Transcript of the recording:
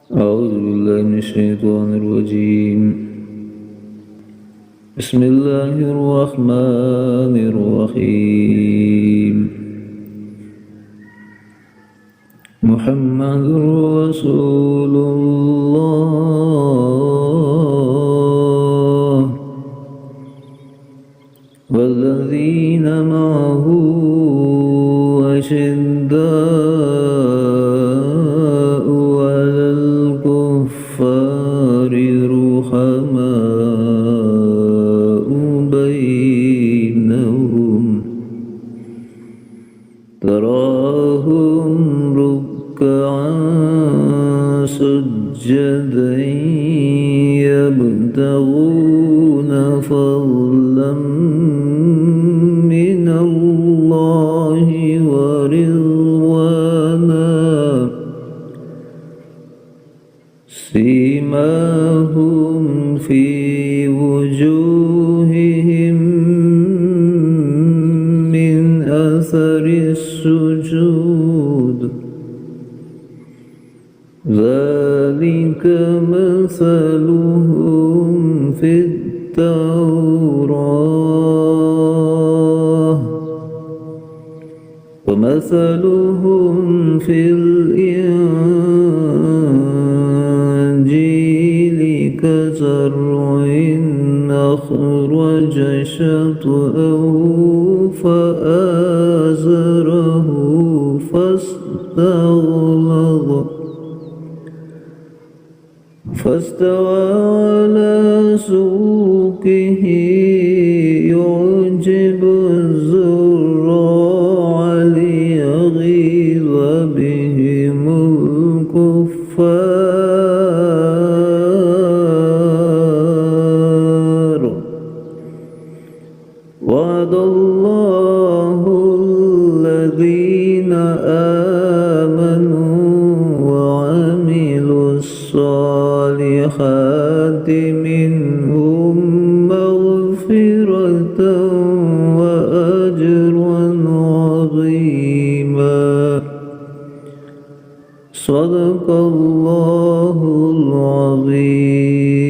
أعوذ بالله من الشيطان الرجيم. بسم الله الرحمن الرحيم. محمد رسول الله والذين معه أشداء على الكفار رحماء بينهم تراهم ركعا سجدا يبتغون فضلا من الله ورضوانا سيماهم في وجوههم من أثر السجود ذلك مثلهم في التوراة ومثلهم في الإنجيل كزرع أخرج شطأه فآزره فاستوى على سوقه يعجب الزراع ليغيظ بهم الكفار وعد الله الذين آمنوا وعملوا الصالحات منهم مغفرة وأجرا عظيما صدق الله العظيم.